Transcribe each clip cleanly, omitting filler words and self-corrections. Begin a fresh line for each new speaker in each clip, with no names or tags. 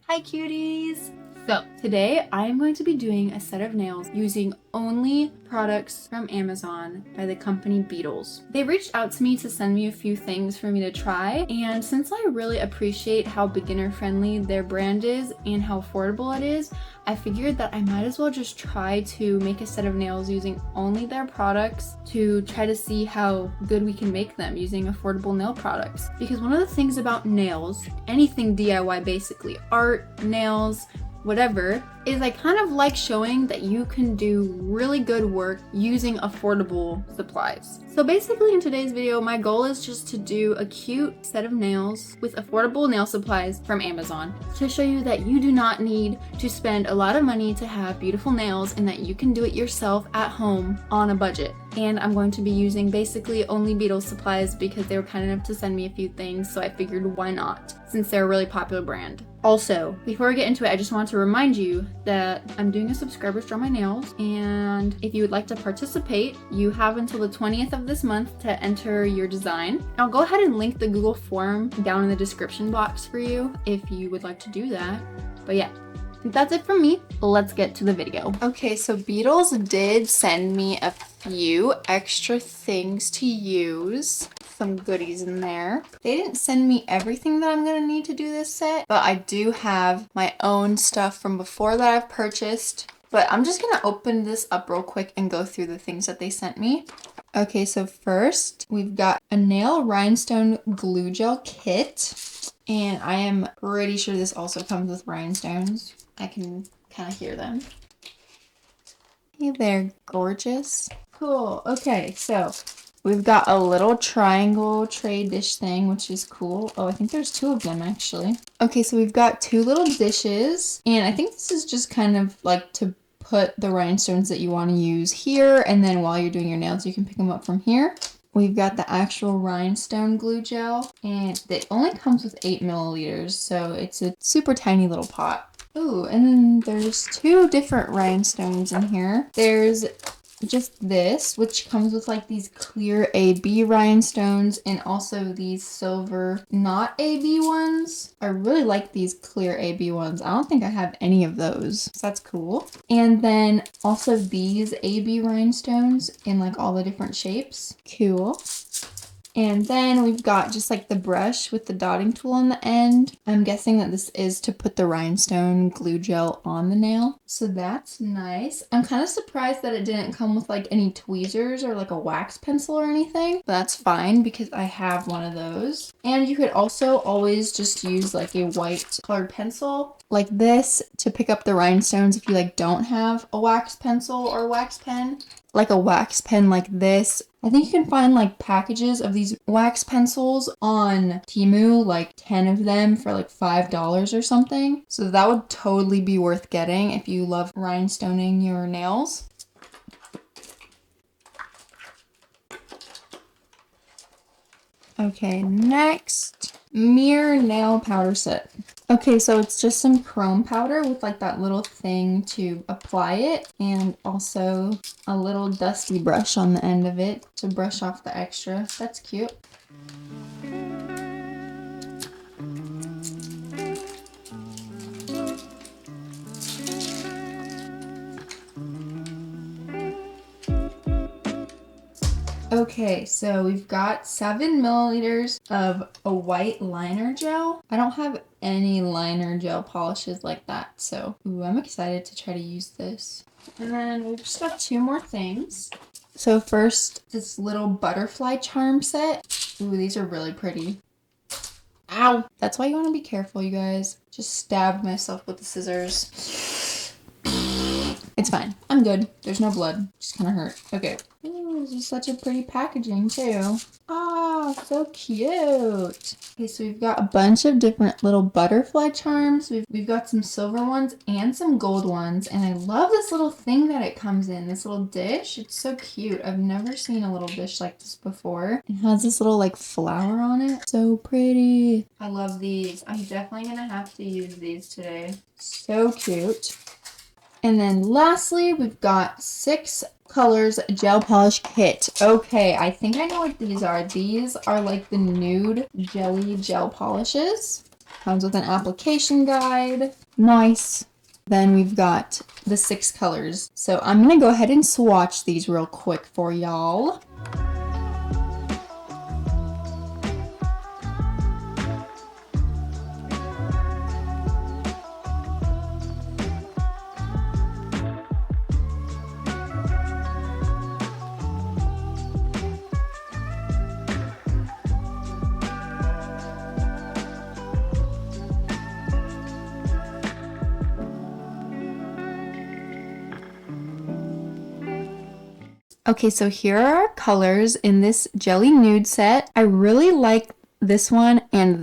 Hi cuties! So today I am going to be doing a set of nails using only products from Amazon by the company Beetles. They reached out to me to send me a few things for me to try, and since I really appreciate how beginner friendly their brand is and how affordable it is, I figured that I might as well just try to make a set of nails using only their products to try to see how good we can make them using affordable nail products. Because one of the things about nails, anything DIY basically, art, nails, whatever, is I kind of like showing that you can do really good work using affordable supplies. So basically in today's video, my goal is just to do a cute set of nails with affordable nail supplies from Amazon to show you that you do not need to spend a lot of money to have beautiful nails and that you can do it yourself at home on a budget. And I'm going to be using basically only Beetles supplies because they were kind enough to send me a few things, so I figured why not, since they're a really popular brand. Also, before we get into it, I just want to remind you that I'm doing a subscribers draw my nails, and if you would like to participate, you have until the 20th of this month to enter your design. I'll go ahead and link the Google form down in the description box for you if you would like to do that. But yeah, I think that's it from me. Let's get to the video. Okay, so Beetles did send me a few extra things to use. Some goodies in there. They didn't send me everything that I'm gonna need to do this set, but I do have my own stuff from before that I've purchased. But I'm just gonna open this up real quick and go through the things that they sent me. Okay, so first we've got a nail rhinestone glue gel kit, and I am pretty sure this also comes with rhinestones. I can kind of hear them. Hey there, gorgeous. Cool. Okay, so we've got a little triangle tray dish thing, which is cool. Oh, I think there's two of them actually. Okay, so we've got two little dishes, and I think this is just kind of like to put the rhinestones that you want to use here, and then while you're doing your nails, you can pick them up from here. We've got the actual rhinestone glue gel, and it only comes with 8 milliliters, so it's a super tiny little pot. Ooh, and then there's two different rhinestones in here. There's just this, which comes with like these clear AB rhinestones and also these silver not AB ones. I really like these clear AB ones. I don't think I have any of those, so that's cool. And then also these AB rhinestones in like all the different shapes. Cool. And then we've got just like the brush with the dotting tool on the end. I'm guessing that this is to put the rhinestone glue gel on the nail. So that's nice. I'm kind of surprised that it didn't come with like any tweezers or like a wax pencil or anything. But that's fine because I have one of those. And you could also always just use like a white colored pencil like this to pick up the rhinestones if you like don't have a wax pencil or wax pen. Like a wax pen like this. I think you can find like packages of these wax pencils on Temu, like 10 of them for like $5 or something. So that would totally be worth getting if you love rhinestoning your nails. Okay, next, mirror nail powder set. Okay, so it's just some chrome powder with like that little thing to apply it, and also a little dusty brush on the end of it to brush off the extra. That's cute. Okay, so we've got 7 milliliters of a white liner gel. I don't have any liner gel polishes like that, so I'm excited to try to use this. And then we've just got 2 more things. So first, this little butterfly charm set. Ooh, these are really pretty. Ow! That's why you want to be careful, you guys. Just stabbed myself with the scissors. It's fine. I'm good. There's no blood. Just kind of hurt. Okay. Ooh, this is such a pretty packaging too. Ah, so cute. Okay, so we've got a bunch of different little butterfly charms. We've got some silver ones and some gold ones. And I love this little thing that it comes in. This little dish. It's so cute. I've never seen a little dish like this before. It has this little like flower on it. So pretty. I love these. I'm definitely gonna have to use these today. So cute. And then lastly, we've got 6 colors gel polish kit. Okay, I think I know what these are. These are like the nude jelly gel polishes. Comes with an application guide. Nice. Then we've got the 6 colors. So I'm gonna go ahead and swatch these real quick for y'all. Okay, so here are our colors in this jelly nude set. I really like this one, and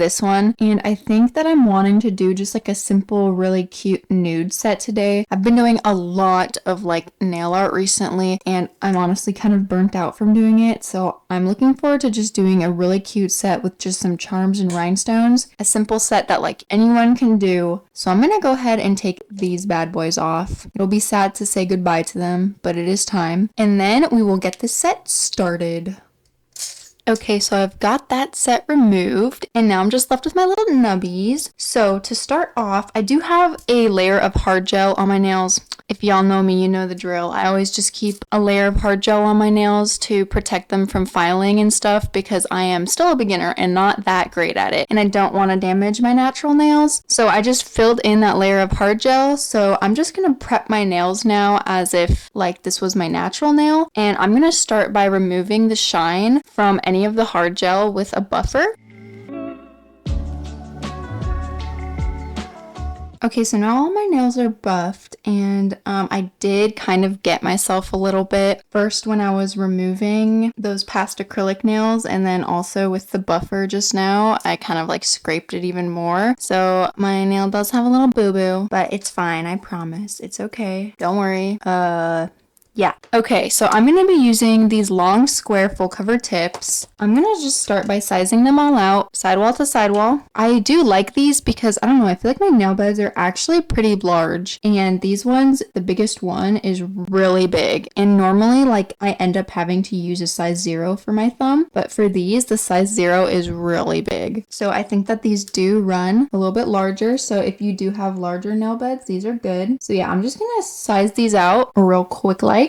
I think that I'm wanting to do just like a simple, really cute nude set today. I've been doing a lot of like nail art recently, and I'm honestly kind of burnt out from doing it, so I'm looking forward to just doing a really cute set with just some charms and rhinestones, a simple set that like anyone can do. So I'm gonna go ahead and take these bad boys off. It'll be sad to say goodbye to them, but it is time, and then we will get this set started. Okay, so I've got that set removed, and now I'm just left with my little nubbies. So to start off, I do have a layer of hard gel on my nails. If y'all know me, you know the drill. I always just keep a layer of hard gel on my nails to protect them from filing and stuff, because I am still a beginner and not that great at it, and I don't want to damage my natural nails. So I just filled in that layer of hard gel. So I'm just gonna prep my nails now as if like this was my natural nail, and I'm gonna start by removing the shine from any of the hard gel with a buffer. Okay, so now all my nails are buffed, and I did kind of get myself a little bit first when I was removing those past acrylic nails, and then also with the buffer just now, I kind of like scraped it even more. So my nail does have a little boo-boo, but it's fine, I promise. It's okay. Don't worry. Yeah. Okay, so I'm going to be using these long square full cover tips. I'm going to just start by sizing them all out, sidewall to sidewall. I do like these because, I don't know, I feel like my nail beds are actually pretty large. And these ones, the biggest one is really big. And normally, like, I end up having to use a size 0 for my thumb. But for these, the size 0 is really big. So I think that these do run a little bit larger. So if you do have larger nail beds, these are good. So yeah, I'm just going to size these out real quick like.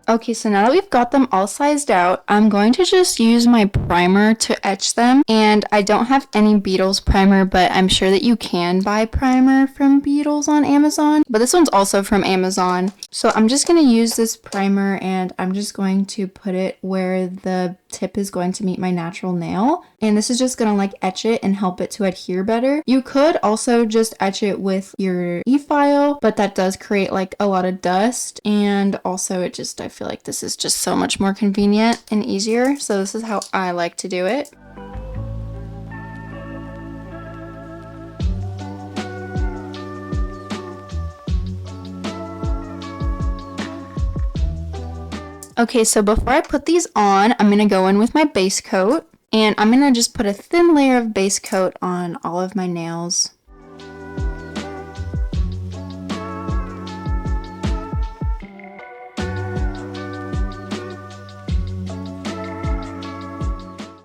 Okay, so now that we've got them all sized out, I'm going to just use my primer to etch them. And I don't have any Beetles primer, but I'm sure that you can buy primer from Beetles on Amazon. But this one's also from Amazon. So I'm just going to use this primer, and I'm just going to put it where the tip is going to meet my natural nail. And this is just going to like etch it and help it to adhere better. You could also just etch it with your e-file, but that does create like a lot of dust. And also I feel like this is just so much more convenient and easier. So this is how I like to do it. Okay, so before I put these on, I'm going to go in with my base coat, and I'm going to just put a thin layer of base coat on all of my nails.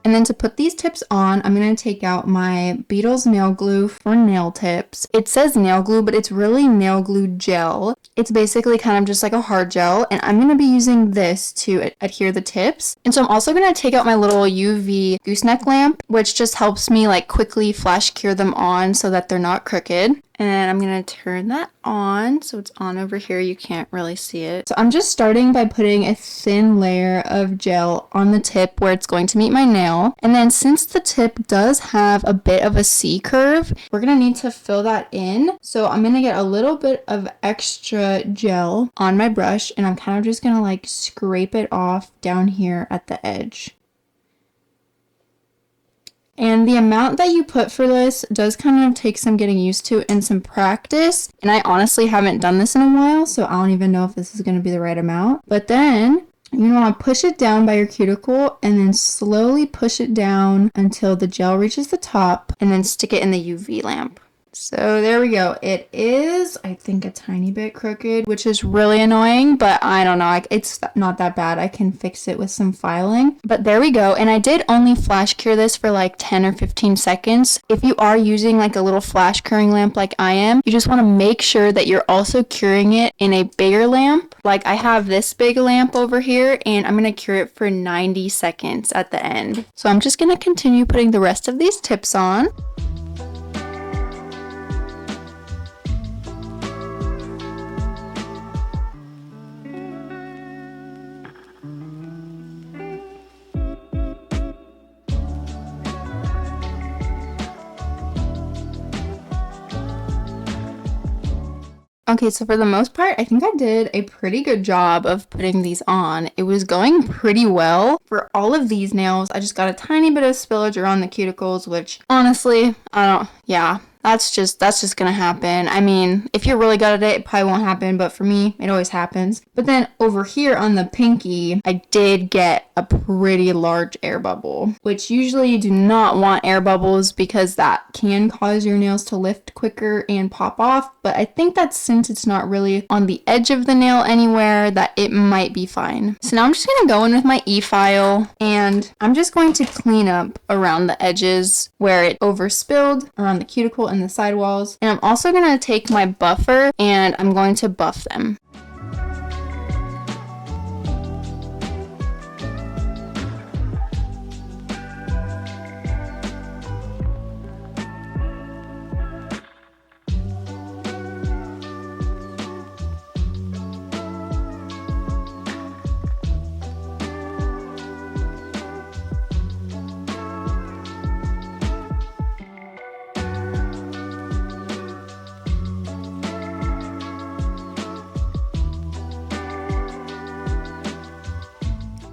And then to put these tips on, I'm going to take out my Beetles nail glue for nail tips. It says nail glue, but it's really nail glue gel. It's basically kind of just like a hard gel, and I'm going to be using this to adhere the tips. And so I'm also going to take out my little UV gooseneck lamp, which just helps me like quickly flash cure them on so that they're not crooked. And I'm going to turn that on. So it's on over here. You can't really see it. So I'm just starting by putting a thin layer of gel on the tip where it's going to meet my nail. And then since the tip does have a bit of a C curve, we're going to need to fill that in. So I'm going to get a little bit of extra gel on my brush, and I'm kind of just going to like scrape it off down here at the edge. And the amount that you put for this does kind of take some getting used to and some practice. And I honestly haven't done this in a while, so I don't even know if this is going to be the right amount. But then you want to push it down by your cuticle and then slowly push it down until the gel reaches the top, and then stick it in the UV lamp. So there we go. It is, I think, a tiny bit crooked, which is really annoying, but I don't know. It's not that bad. I can fix it with some filing. But there we go. And I did only flash cure this for like 10 or 15 seconds. If you are using like a little flash curing lamp like I am, you just want to make sure that you're also curing it in a bigger lamp. Like I have this big lamp over here, and I'm going to cure it for 90 seconds at the end. So I'm just going to continue putting the rest of these tips on. Okay, so for the most part, I think I did a pretty good job of putting these on. It was going pretty well. For all of these nails, I just got a tiny bit of spillage around the cuticles, which honestly, that's just gonna happen. I mean, if you're really good at it probably won't happen, but for me, it always happens. But then over here on the pinky, I did get a pretty large air bubble, which usually you do not want air bubbles because that can cause your nails to lift quicker and pop off. But I think that since it's not really on the edge of the nail anywhere, that it might be fine. So now I'm just gonna go in with my e-file, and I'm just going to clean up around the edges where it overspilled, around the cuticle and the sidewalls. And I'm also going to take my buffer and I'm going to buff them.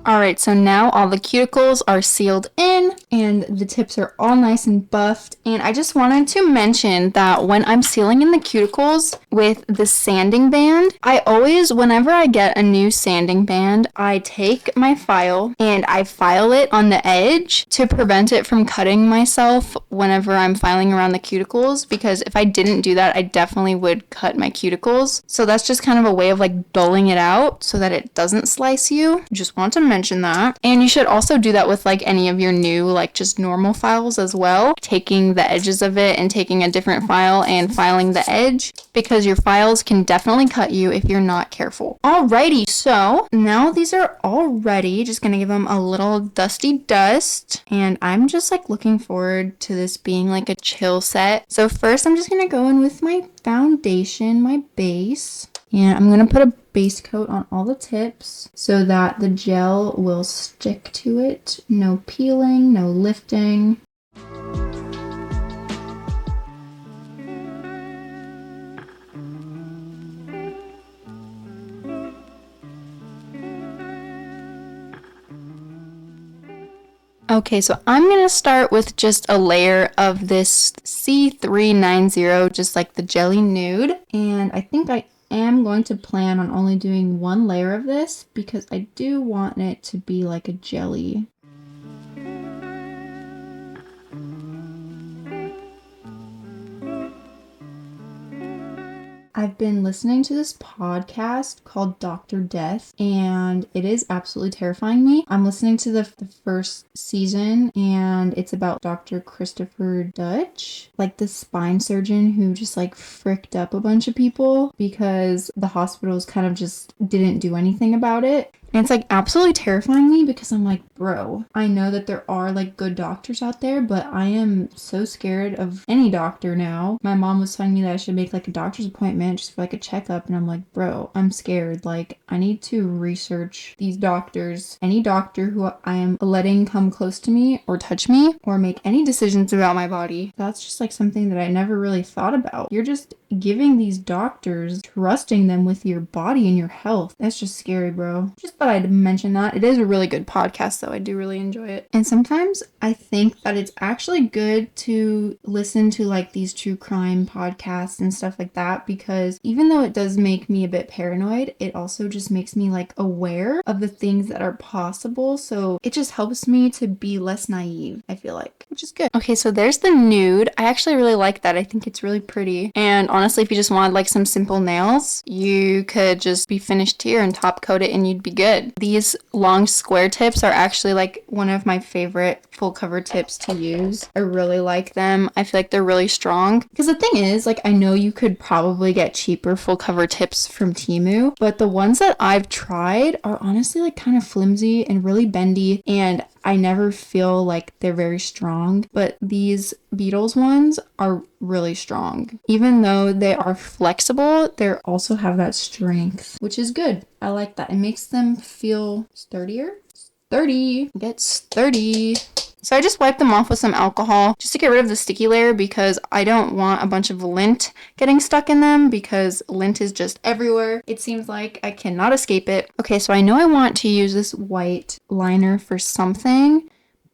Alright, so now all the cuticles are sealed in and the tips are all nice and buffed. And I just wanted to mention that when I'm sealing in the cuticles with the sanding band, I always, whenever I get a new sanding band, I take my file and I file it on the edge to prevent it from cutting myself whenever I'm filing around the cuticles, because if I didn't do that, I definitely would cut my cuticles. So that's just kind of a way of like dulling it out so that it doesn't slice you. Just want to mention that. And you should also do that with like any of your new like just normal files as well, taking the edges of it and taking a different file and filing the edge, because your files can definitely cut you if you're not careful. Alrighty, so now these are all ready. Just gonna give them a little dusty dust, and I'm just like looking forward to this being like a chill set. So first I'm just gonna go in with my foundation, my base, and I'm gonna put a base coat on all the tips so that the gel will stick to it. No peeling, no lifting. Okay, so I'm going to start with just a layer of this C390, just like the jelly nude. And I think I am going to plan on only doing one layer of this because I do want it to be like a jelly. I've been listening to this podcast called Dr. Death, and it is absolutely terrifying me. I'm listening to the first season, and it's about Dr. Christopher Dutch, like the spine surgeon who just like fricked up a bunch of people because the hospitals kind of just didn't do anything about it. And it's like absolutely terrifying me because I'm like, bro, I know that there are like good doctors out there, but I am so scared of any doctor now. My mom was telling me that I should make like a doctor's appointment just for like a checkup. And I'm like, bro, I'm scared. Like, I need to research these doctors. Any doctor who I am letting come close to me or touch me or make any decisions about my body. That's just like something that I never really thought about. You're just giving these doctors, trusting them with your body and your health. That's just scary, bro. Just thought I'd mention that. It is a really good podcast, though. I do really enjoy it. And sometimes I think that it's actually good to listen to like these true crime podcasts and stuff like that, because even though it does make me a bit paranoid, it also just makes me like aware of the things that are possible. So it just helps me to be less naive, I feel like, which is good. Okay, so there's the nude. I actually really like that. I think it's really pretty. And honestly, if you just wanted like some simple nails, you could just be finished here and top coat it and you'd be good. These long square tips are actually like one of my favorite full cover tips to use. I really like them. I feel like they're really strong. Because the thing is, like, I know you could probably get cheaper full cover tips from Temu, but the ones that I've tried are honestly like kind of flimsy and really bendy, and I never feel like they're very strong. But these Beetles ones are really strong. Even though they are flexible, they also have that strength, which is good. I like that. It makes them feel sturdier. Sturdy. Get sturdy. So I just wiped them off with some alcohol just to get rid of the sticky layer, because I don't want a bunch of lint getting stuck in them, because lint is just everywhere. It seems like I cannot escape it. Okay, so I know I want to use this white liner for something,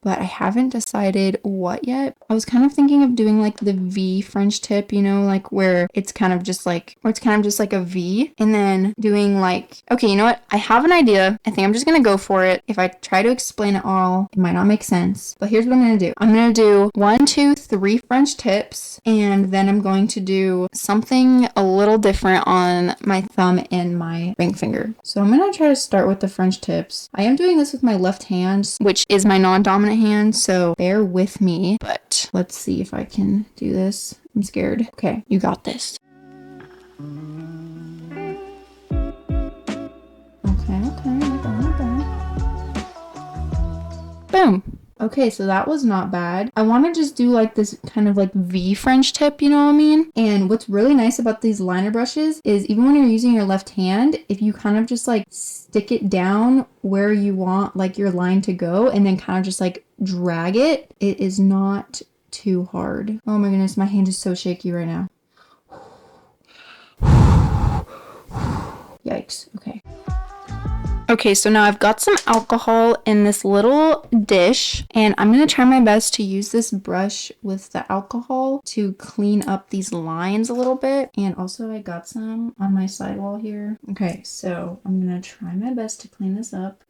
but I haven't decided what yet. I was kind of thinking of doing like the V French tip, you know, like where it's kind of just like a V, and then doing like, okay, you know what? I have an idea. I think I'm just gonna go for it. If I try to explain it all, it might not make sense, but here's what I'm gonna do. I'm gonna do 1, 2, 3 French tips, and then I'm going to do something a little different on my thumb and my ring finger. So I'm gonna try to start with the French tips. I am doing this with my left hand, which is my non-dominant hand, so bear with me, but let's see if I can do this. I'm scared. Okay, you got this. Okay. Boom. Okay, so that was not bad. I want to just do like this kind of like V French tip, you know what I mean? And what's really nice about these liner brushes is even when you're using your left hand, if you kind of just like stick it down where you want like your line to go and then kind of just like drag it, it is not too hard. Oh my goodness, my hand is so shaky right now. Yikes. Okay. Okay, so now I've got some alcohol in this little dish, and I'm going to try my best to use this brush with the alcohol to clean up these lines a little bit. And also I got some on my sidewall here. Okay, so I'm going to try my best to clean this up.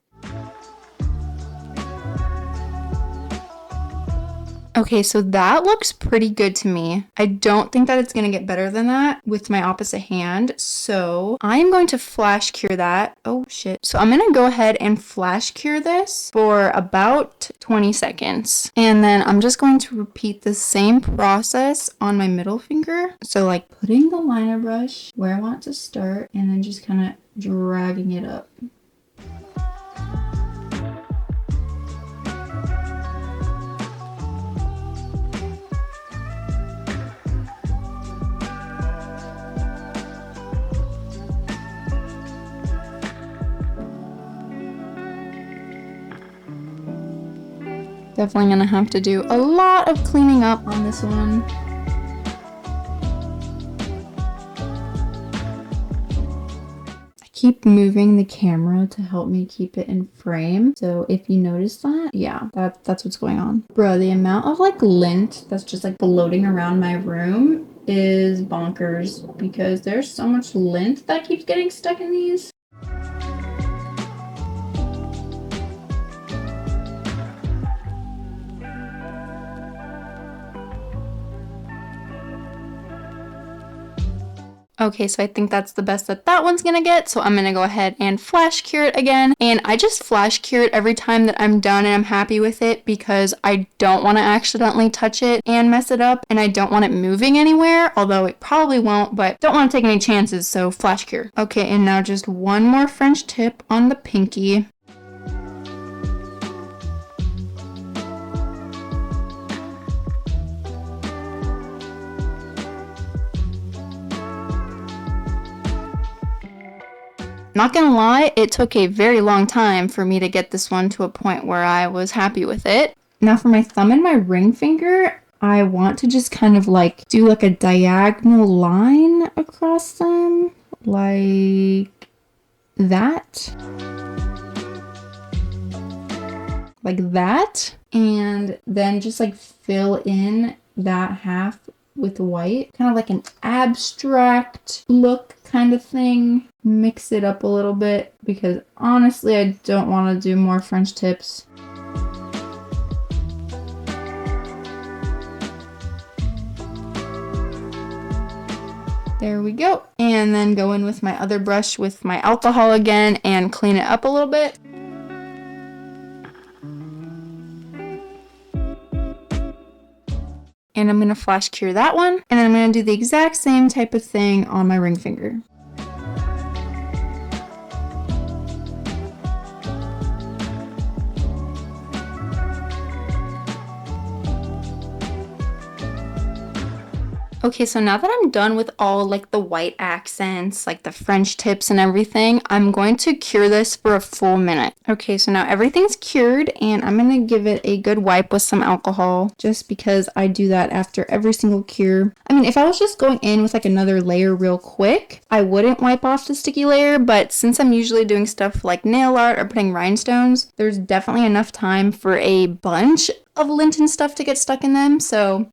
Okay, so that looks pretty good to me. I don't think that it's going to get better than that with my opposite hand. So I'm going to flash cure that. Oh shit. So I'm going to go ahead and flash cure this for about 20 seconds. And then I'm just going to repeat the same process on my middle finger. So like putting the liner brush where I want to start and then just kind of dragging it up. Definitely gonna have to do a lot of cleaning up on this one. I keep moving the camera to help me keep it in frame. So if you notice that, yeah, that's what's going on. Bro, the amount of like lint that's just like floating around my room is bonkers, because there's so much lint that keeps getting stuck in these. Okay, so I think that's the best that that one's gonna get, so I'm gonna go ahead and flash cure it again. And I just flash cure it every time that I'm done and I'm happy with it, because I don't want to accidentally touch it and mess it up, and I don't want it moving anywhere, although it probably won't, but don't want to take any chances, so flash cure. Okay, and now just one more French tip on the pinky. Not gonna lie, it took a very long time for me to get this one to a point where I was happy with it. Now for my thumb and my ring finger, I want to just kind of like do like a diagonal line across them, like that. Like that. And then just like fill in that half with white, kind of like an abstract look kind of thing. Mix it up a little bit because honestly, I don't want to do more French tips. There we go. And then go in with my other brush with my alcohol again and clean it up a little bit. And I'm going to flash cure that one. And then I'm going to do the exact same type of thing on my ring finger. Okay, so now that I'm done with all like the white accents, like the French tips and everything, I'm going to cure this for a full minute. Okay, so now everything's cured and I'm gonna give it a good wipe with some alcohol just because I do that after every single cure. I mean, if I was just going in with like another layer real quick, I wouldn't wipe off the sticky layer, but since I'm usually doing stuff like nail art or putting rhinestones, there's definitely enough time for a bunch of lint and stuff to get stuck in them, so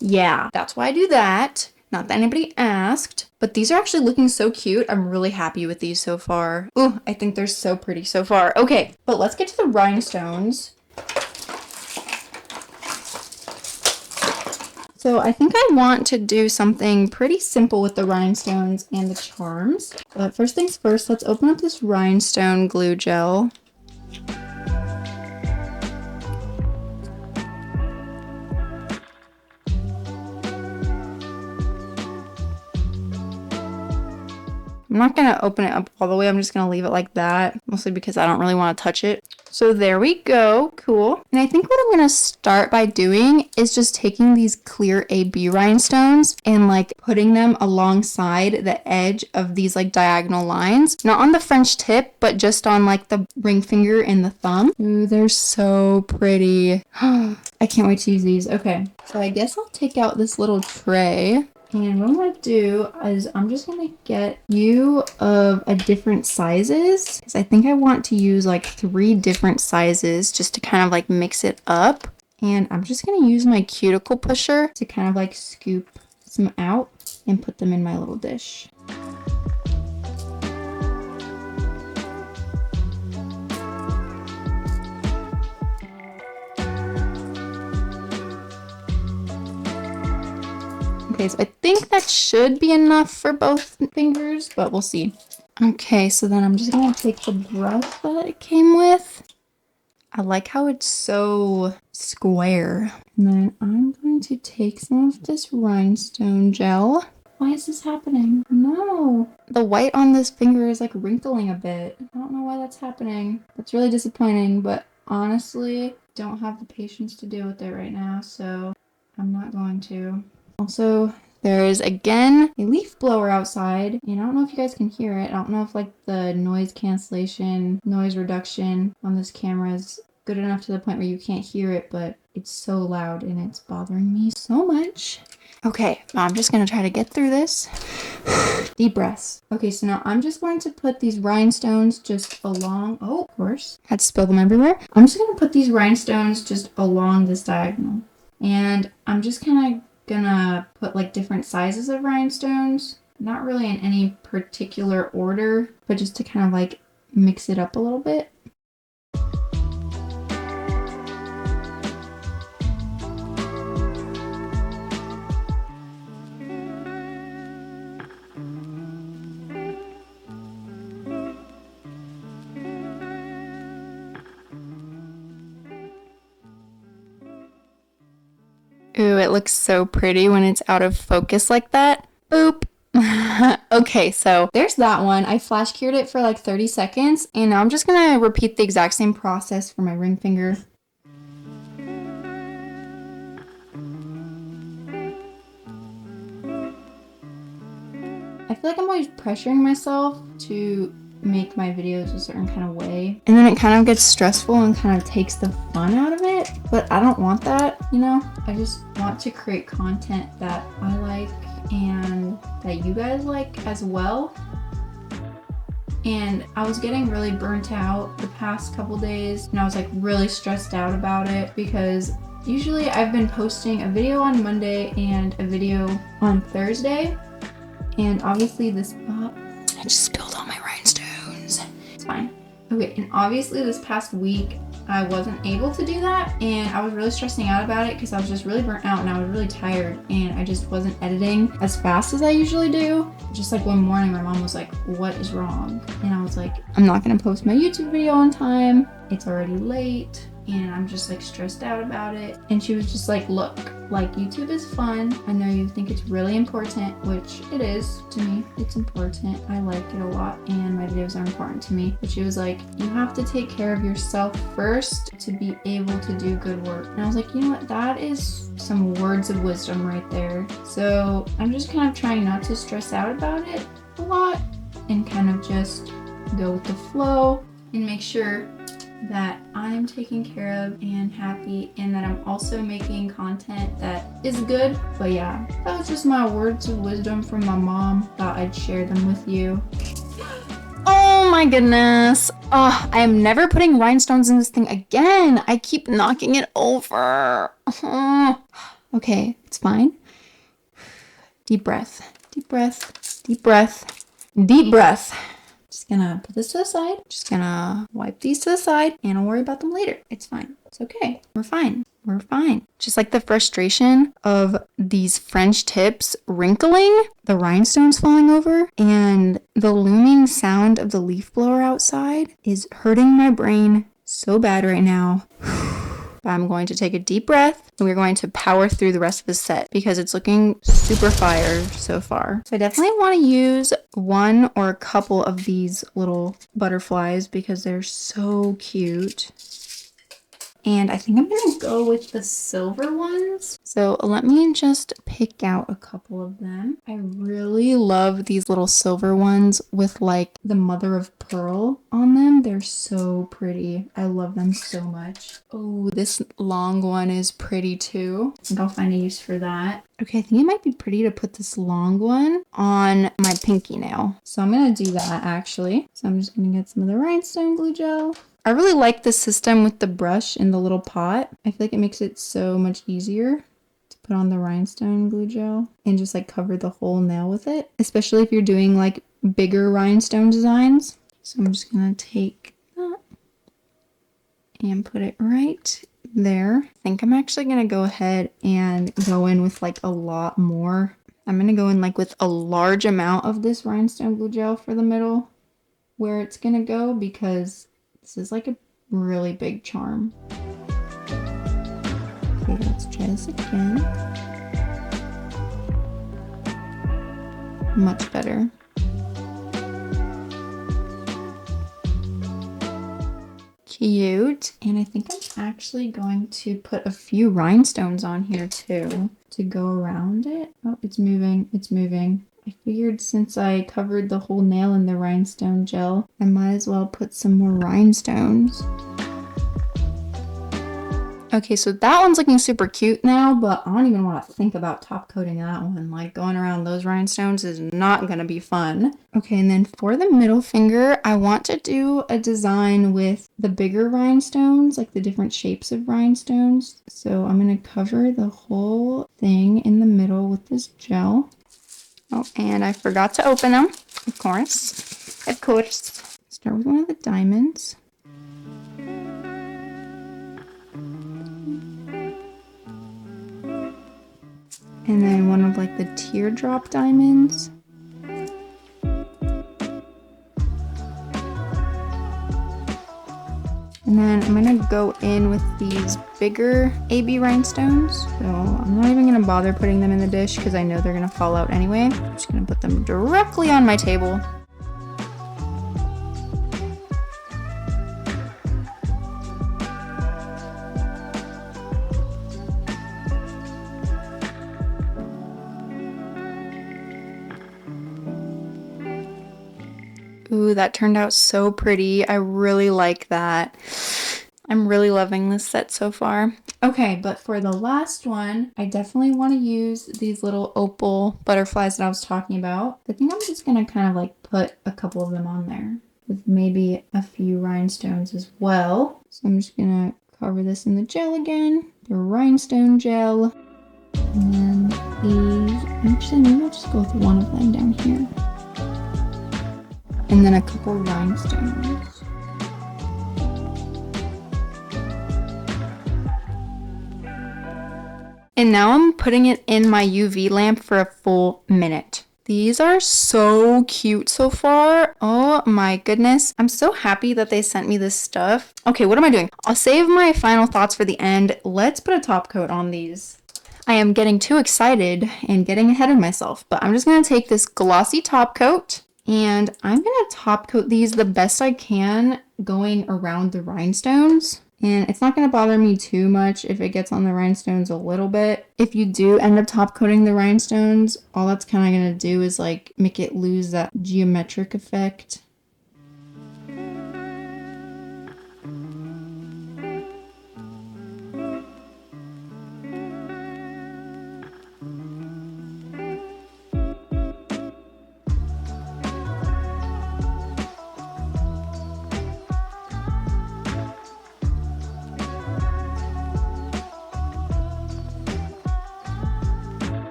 yeah, that's why I do that. Not that anybody asked, but these are actually looking so cute. I'm really happy with these so far. Ooh, I think they're so pretty so far. Okay, but let's get to the rhinestones. So I think I want to do something pretty simple with the rhinestones and the charms. But first things first, let's open up this rhinestone glue gel. I'm not going to open it up all the way. I'm just going to leave it like that, mostly because I don't really want to touch it. So there we go. Cool. And I think what I'm going to start by doing is just taking these clear AB rhinestones and like putting them alongside the edge of these like diagonal lines. Not on the French tip, but just on like the ring finger and the thumb. Ooh, they're so pretty. I can't wait to use these. Okay. So I guess I'll take out this little tray. And what I'm going to do is I'm just going to get you of a different sizes because I think I want to use like 3 different sizes just to kind of like mix it up. And I'm just going to use my cuticle pusher to kind of like scoop some out and put them in my little dish. Okay, so I think that should be enough for both fingers, but we'll see. Okay, so then I'm just gonna take the brush that it came with. I like how it's so square. And then I'm going to take some of this rhinestone gel. Why is this happening? No. The white on this finger is like wrinkling a bit. I don't know why that's happening. That's really disappointing, but honestly, don't have the patience to deal with it right now, so I'm not going to. Also, there is again a leaf blower outside, and I don't know if you guys can hear it. I don't know if like the noise cancellation, noise reduction on this camera is good enough to the point where you can't hear it, but it's so loud and it's bothering me so much. Okay, I'm just gonna try to get through this. Deep breaths. Okay, so now I'm just going to put these rhinestones just along. Oh, of course, had to spill them everywhere. I'm just gonna put these rhinestones just along this diagonal, and I'm just kind of gonna put like different sizes of rhinestones, not really in any particular order, but just to kind of like mix it up a little bit. Ooh, it looks so pretty when it's out of focus like that. Boop. Okay, so there's that one. I flash cured it for like 30 seconds, and now I'm just gonna repeat the exact same process for my ring finger. I feel like I'm always pressuring myself to make my videos a certain kind of way. And then it kind of gets stressful and kind of takes the fun out of it. But I don't want that, you know? I just want to create content that I like and that you guys like as well. And I was getting really burnt out the past couple days, and I was like really stressed out about it because usually I've been posting a video on Monday and a video on Thursday. And obviously this, I just spilled all my rhinestones. It's fine. Okay, and obviously this past week I wasn't able to do that, and I was really stressing out about it because I was just really burnt out and I was really tired, and I just wasn't editing as fast as I usually do. Just like one morning my mom was like, what is wrong? And I was like, I'm not gonna post my YouTube video on time. It's already late and I'm just like stressed out about it. And she was just like, look, like YouTube is fun. I know you think it's really important, which it is to me. It's important. I like it a lot and my videos are important to me. But she was like, you have to take care of yourself first to be able to do good work. And I was like, you know what? That is some words of wisdom right there. So I'm just kind of trying not to stress out about it a lot and kind of just go with the flow and make sure that I'm taken care of and happy, and that I'm also making content that is good. But yeah, that was just my words of wisdom from my mom. Thought I'd share them with you. Oh my goodness. I am never putting rhinestones in this thing again. I keep knocking it over. Okay, it's fine. Deep breath, deep breath, deep breath, deep breath. Just gonna put this to the side. Just gonna wipe these to the side and I'll worry about them later. It's fine. It's okay. We're fine. We're fine. Just like the frustration of these French tips wrinkling, the rhinestones falling over, and the looming sound of the leaf blower outside is hurting my brain so bad right now. But I'm going to take a deep breath and we're going to power through the rest of the set because it's looking super fire so far. So I definitely want to use one or a couple of these little butterflies because they're so cute. And I think I'm going to go with the silver ones. So let me just pick out a couple of them. I really love these little silver ones with like the mother of pearl on them. They're so pretty. I love them so much. Oh, this long one is pretty too. I think I'll find a use for that. Okay, I think it might be pretty to put this long one on my pinky nail. So I'm going to do that actually. So I'm just going to get some of the rhinestone glue gel. I really like this system with the brush in the little pot. I feel like it makes it so much easier to put on the rhinestone glue gel and just like cover the whole nail with it, especially if you're doing like bigger rhinestone designs. So I'm just gonna take that and put it right there. I think I'm actually gonna go ahead and go in with like a lot more. I'm gonna go in like with a large amount of this rhinestone glue gel for the middle where it's gonna go because this is like a really big charm. Okay, let's try this again. Much better. Cute. And I think I'm actually going to put a few rhinestones on here too to go around it. Oh, it's moving. It's moving. I figured since I covered the whole nail in the rhinestone gel, I might as well put some more rhinestones. Okay, so that one's looking super cute now, but I don't even want to think about top coating that one. Like going around those rhinestones is not going to be fun. Okay, and then for the middle finger, I want to do a design with the bigger rhinestones, like the different shapes of rhinestones. So I'm going to cover the whole thing in the middle with this gel. Oh, and I forgot to open them, of course. Of course. Start with one of the diamonds. And then one of like the teardrop diamonds. And then I'm gonna go in with these bigger AB rhinestones. So I'm not even gonna bother putting them in the dish because I know they're gonna fall out anyway. I'm just gonna put them directly on my table. Ooh, that turned out so pretty. I really like that. I'm really loving this set so far. Okay, but for the last one, I definitely want to use these little opal butterflies that I was talking about. I think I'm just gonna kind of like put a couple of them on there with maybe a few rhinestones as well. So I'm just gonna cover this in the gel again, the rhinestone gel. And then these, actually maybe I'll just go with one of them down here. And then a couple rhinestones. And now I'm putting it in my UV lamp for a full minute. These are so cute so far. Oh my goodness. I'm so happy that they sent me this stuff. Okay, what am I doing? I'll save my final thoughts for the end. Let's put a top coat on these. I am getting too excited and getting ahead of myself, but I'm just gonna take this glossy top coat and I'm gonna top coat these the best I can going around the rhinestones. And it's not going to bother me too much if it gets on the rhinestones a little bit. If you do end up top coating the rhinestones, all that's kind of going to do is like make it lose that geometric effect.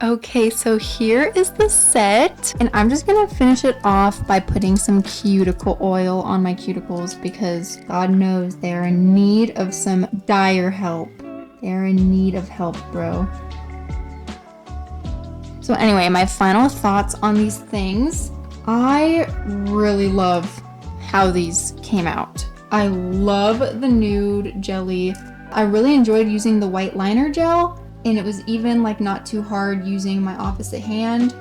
Okay, so here is the set, and I'm just gonna finish it off by putting some cuticle oil on my cuticles because God knows they're in need of some dire help. They're in need of help, bro. So anyway, my final thoughts on these things. I really love how these came out. I love the nude jelly. I really enjoyed using the white liner gel. And it was even like not too hard using my opposite hand.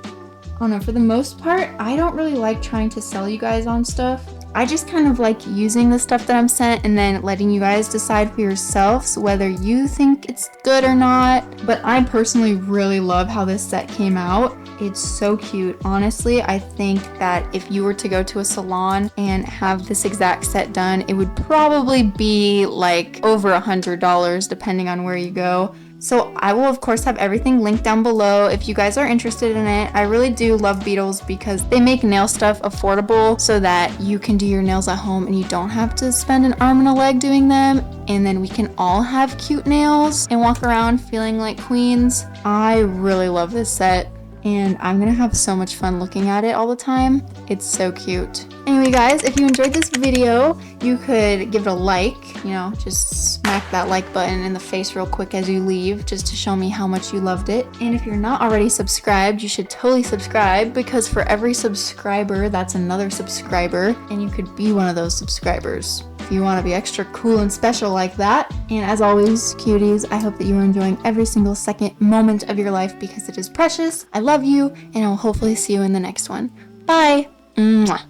I don't know, for the most part, I don't really like trying to sell you guys on stuff. I just kind of like using the stuff that I'm sent and then letting you guys decide for yourselves whether you think it's good or not. But I personally really love how this set came out. It's so cute. Honestly, I think that if you were to go to a salon and have this exact set done, it would probably be like over $100 depending on where you go. So I will of course have everything linked down below if you guys are interested in it. I really do love Beetles because they make nail stuff affordable so that you can do your nails at home and you don't have to spend an arm and a leg doing them. And then we can all have cute nails and walk around feeling like queens. I really love this set. And I'm gonna have so much fun looking at it all the time. It's so cute. Anyway guys, if you enjoyed this video, you could give it a like, just smack that like button in the face real quick as you leave, just to show me how much you loved it. And if you're not already subscribed, you should totally subscribe because for every subscriber, that's another subscriber, and you could be one of those subscribers. If you want to be extra cool and special like that. And as always, cuties, I hope that you are enjoying every single second moment of your life because it is precious. I love you, and I'll hopefully see you in the next one. Bye! Mwah.